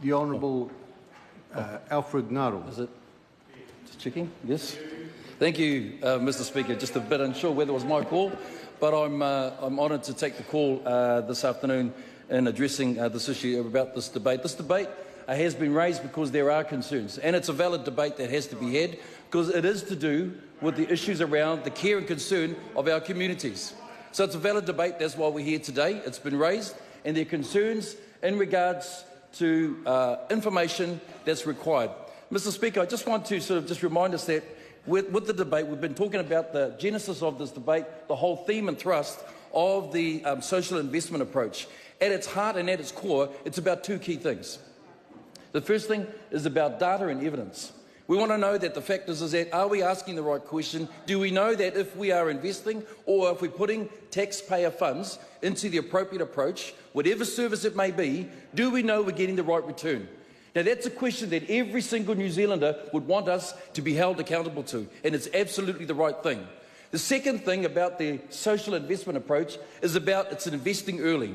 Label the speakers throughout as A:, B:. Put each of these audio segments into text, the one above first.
A: The Honourable Alfred Ngaro.
B: Is it? Just checking. Yes. Thank you, Mr. Speaker. Just a bit unsure whether it was my call, but I'm honoured to take the call this afternoon in addressing this issue about this debate. This debate has been raised because there are concerns, and it's a valid debate that has to be had because it is to do with the issues around the care and concern of our communities. So it's a valid debate. That's why we're here today. It's been raised, and there are concerns in regards to information that's required. Mr. Speaker, I just want to just remind us that with the debate, we've been talking about the genesis of this debate, the whole theme and thrust of the social investment approach. At its heart and at its core, it's about two key things. The first thing is about data and evidence. We want to know that the fact is that are we asking the right question? Do we know that if we are investing or if we're putting taxpayer funds into the appropriate approach, whatever service it may be, do we know we're getting the right return? Now that's a question that every single New Zealander would want us to be held accountable to, and it's absolutely the right thing. The second thing about the social investment approach is about it's investing early.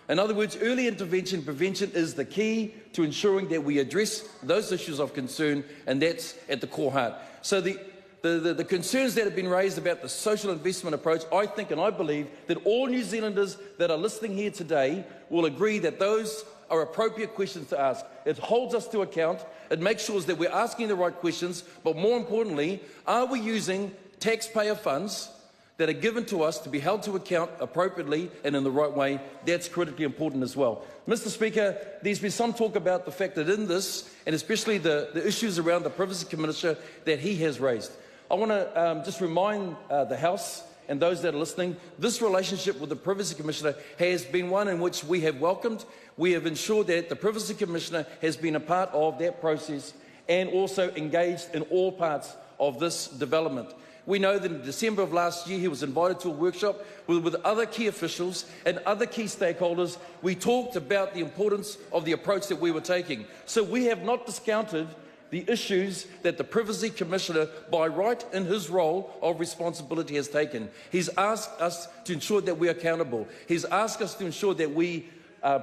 B: In other words, early intervention prevention is the key to ensuring that we address those issues of concern, and that's at the core heart. So the concerns that have been raised about the social investment approach, I think and I believe that all New Zealanders that are listening here today will agree that those are appropriate questions to ask. It holds us to account, it makes sure that we're asking the right questions, but more importantly, are we using taxpayer funds that are given to us to be held to account appropriately and in the right way? That's critically important as well. Mr. Speaker, there's been some talk about the fact that in this, and especially the issues around the Privacy Commissioner that he has raised. I want to just remind the House and those that are listening, this relationship with the Privacy Commissioner has been one in which we have welcomed. We have ensured that the Privacy Commissioner has been a part of that process and also engaged in all parts of this development. We know that in December of last year, he was invited to a workshop with other key officials and other key stakeholders. We talked about the importance of the approach that we were taking. So we have not discounted the issues that the Privacy Commissioner, by right in his role of responsibility, has taken. He's asked us to ensure that we are accountable. He's asked us to ensure that we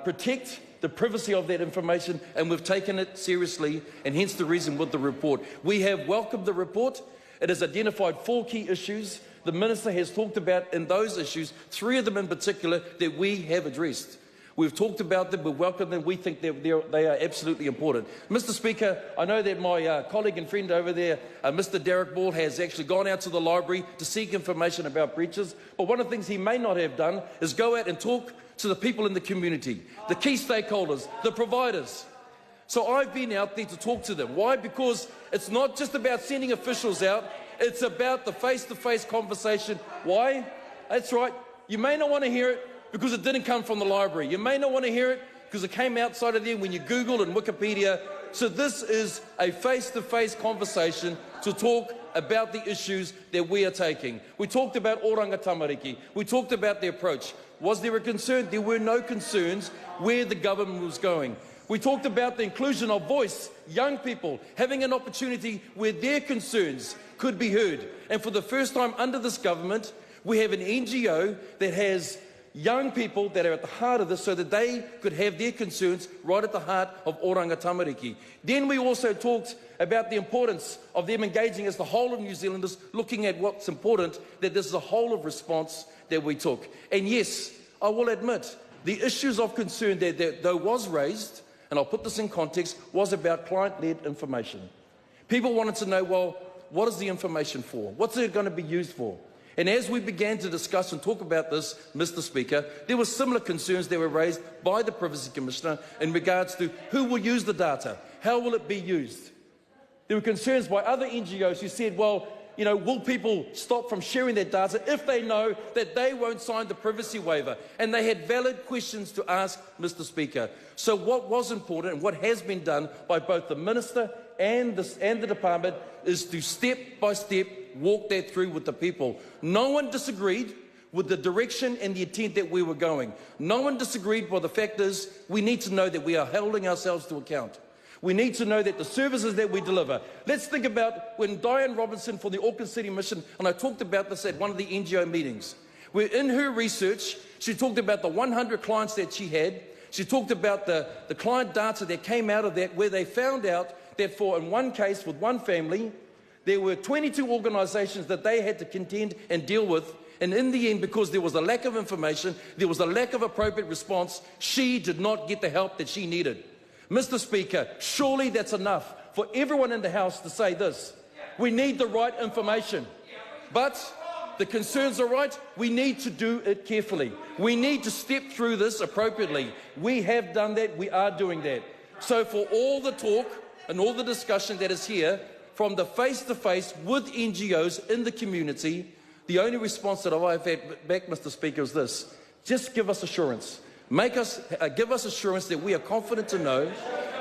B: protect the privacy of that information, and we've taken it seriously, and hence the reason with the report. We have welcomed the report. It has identified 4 key issues. The Minister has talked about in those issues, 3 of them in particular, that we have addressed. We've talked about them, we've welcomed them, we think they are absolutely important. Mr. Speaker, I know that my colleague and friend over there, Mr. Derek Ball, has actually gone out to the library to seek information about breaches, but one of the things he may not have done is go out and talk to the people in the community, the key stakeholders, the providers. So I've been out there to talk to them. Why? Because it's not just about sending officials out, it's about the face-to-face conversation. Why? That's right, you may not want to hear it because it didn't come from the library. You may not want to hear it because it came outside of there when you Google and Wikipedia. So this is a face-to-face conversation to talk about the issues that we are taking. We talked about Oranga Tamariki. We talked about the approach. Was there a concern? There were no concerns where the government was going. We talked about the inclusion of voice, young people having an opportunity where their concerns could be heard. And for the first time under this government, we have an NGO that has young people that are at the heart of this so that they could have their concerns right at the heart of Oranga Tamariki. Then we also talked about the importance of them engaging as the whole of New Zealanders, looking at what's important, that this is a whole of response that we took. And yes, I will admit, the issues of concern that though was raised, and I'll put this in context, was about client-led information. People wanted to know, well, what is the information for? What's it going to be used for? And as we began to discuss and talk about this, Mr. Speaker, there were similar concerns that were raised by the Privacy Commissioner in regards to who will use the data, how will it be used. There were concerns by other NGOs who said, well, you know, will people stop from sharing their data if they know that they won't sign the privacy waiver? And they had valid questions to ask, Mr. Speaker. So what was important and what has been done by both the Minister and the Department is to step by step walk that through with the people. No one disagreed with the direction and the intent that we were going. No one disagreed, but the fact is we need to know that we are holding ourselves to account. We need to know that the services that we deliver. Let's think about when Diane Robinson for the Auckland City Mission, and I talked about this at one of the NGO meetings, where in her research, she talked about the 100 clients that she had, She talked about the client data that came out of that, where they found out that in one case with one family, there were 22 organisations that they had to contend and deal with. And in the end, because there was a lack of information, there was a lack of appropriate response, she did not get the help that she needed. Mr. Speaker, surely that's enough for everyone in the House to say this. We need the right information. But the concerns are right. We need to do it carefully. We need to step through this appropriately. We have done that. We are doing that. So for all the talk and all the discussion that is here, from the face-to-face with NGOs in the community, the only response that I've had back, Mr. Speaker, is this. Just give us assurance. Give us assurance that we are confident to know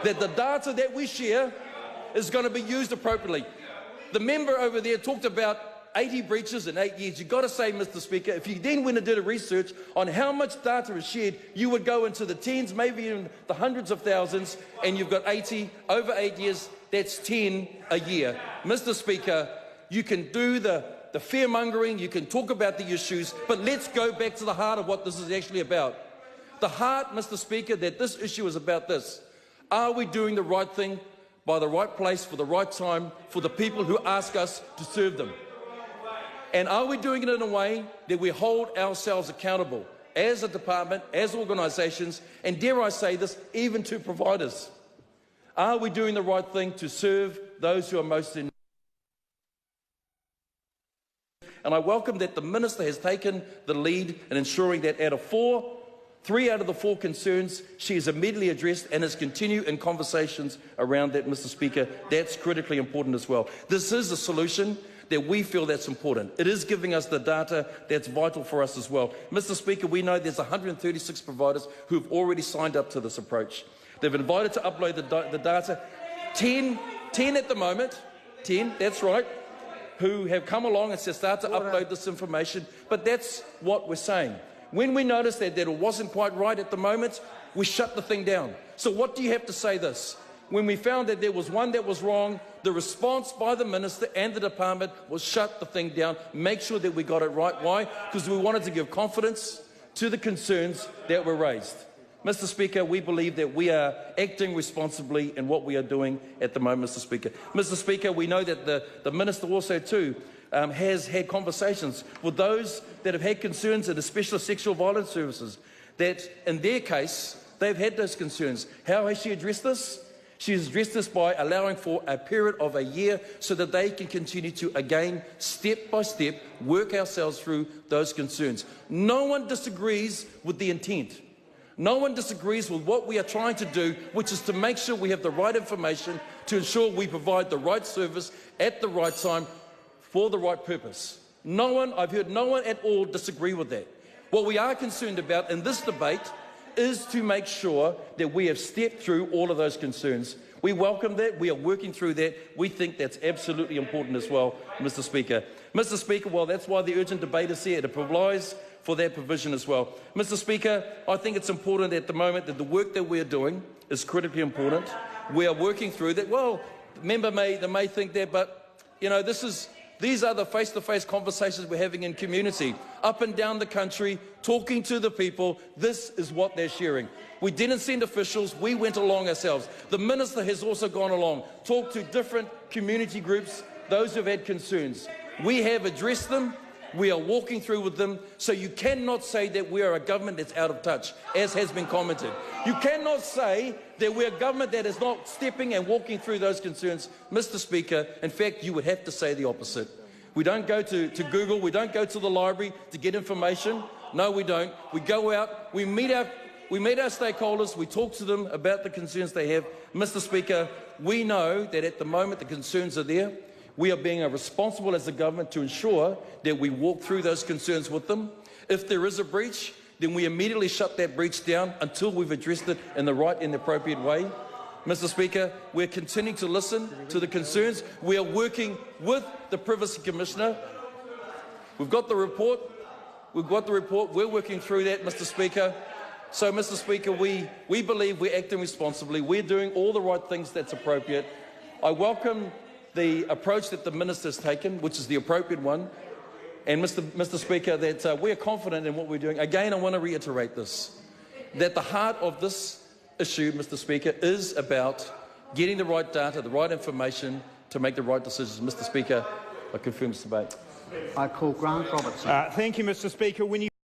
B: that the data that we share is going to be used appropriately. The member over there talked about 80 breaches in 8 years. You've got to say, Mr. Speaker, if you then went and did a research on how much data is shared, you would go into the tens, maybe even the hundreds of thousands, and you've got 80 over 8 years. That's 10 a year. Mr. Speaker, you can do the fear-mongering, you can talk about the issues, but let's go back to the heart of what this is actually about. The heart, Mr. Speaker, that this issue is about this. Are we doing the right thing by the right place for the right time for the people who ask us to serve them? And are we doing it in a way that we hold ourselves accountable as a department, as organisations, and dare I say this, even to providers? Are we doing the right thing to serve those who are most in need? And I welcome that the Minister has taken the lead in ensuring that out of 3 out of the 4 concerns she has immediately addressed and has continued in conversations around that, Mr. Speaker. That's critically important as well. This is a solution that we feel that's important. It is giving us the data that's vital for us as well. Mr. Speaker, we know there's 136 providers who have already signed up to this approach. They've invited to upload the data. 10 at the moment, 10, that's right, who have come along and said start to upload this information. But that's what we're saying. When we noticed that it wasn't quite right at the moment, we shut the thing down. So what do you have to say this? When we found that there was one that was wrong, the response by the Minister and the department was shut the thing down, make sure that we got it right. Why? Because we wanted to give confidence to the concerns that were raised. Mr. Speaker, we believe that we are acting responsibly in what we are doing at the moment, Mr. Speaker. Mr. Speaker, we know that the Minister also too has had conversations with those that have had concerns in the specialist sexual violence services, that in their case, they've had those concerns. How has she addressed this? She has addressed this by allowing for a period of a year so that they can continue to, again, step by step, work ourselves through those concerns. No one disagrees with the intent. No one disagrees with what we are trying to do, which is to make sure we have the right information to ensure we provide the right service at the right time for the right purpose. I've heard no one at all disagree with that. What we are concerned about in this debate is to make sure that we have stepped through all of those concerns. We welcome that. We are working through that. We think that's absolutely important as well, Mr. Speaker. Mr. Speaker, well, that's why the urgent debate is here. It provides for that provision as well. Mr. Speaker, I think it's important at the moment that the work that we're doing is critically important. We are working through that. Well, they may think that, but, you know, these are the face-to-face conversations we're having in community, up and down the country, talking to the people. This is what they're sharing. We didn't send officials, we went along ourselves. The Minister has also gone along, talked to different community groups, those who have had concerns. We have addressed them, we are walking through with them, so you cannot say that we are a government that's out of touch, as has been commented. You cannot say that we're a government that is not stepping and walking through those concerns. Mr. Speaker, in fact, you would have to say the opposite. We don't go to Google, we don't go to the library to get information. No, we don't. We go out, we meet our stakeholders, we talk to them about the concerns they have. Mr. Speaker, we know that at the moment the concerns are there. We are being responsible as a government to ensure that we walk through those concerns with them. If there is a breach, then we immediately shut that breach down until we've addressed it in the right and appropriate way. Mr. Speaker, we're continuing to listen to the concerns. We are working with the Privacy Commissioner. We've got the report. We're working through that, Mr. Speaker. So, Mr. Speaker, we believe we're acting responsibly. We're doing all the right things that's appropriate. I welcome the approach that the Minister has taken, which is the appropriate one. And Mr. Speaker, that we are confident in what we're doing. Again, I want to reiterate this. that the heart of this issue, Mr. Speaker, is about getting the right data, the right information to make the right decisions. Mr. Speaker, I confirm this debate.
C: I call Grant Robertson.
D: Thank you, Mr. Speaker. When you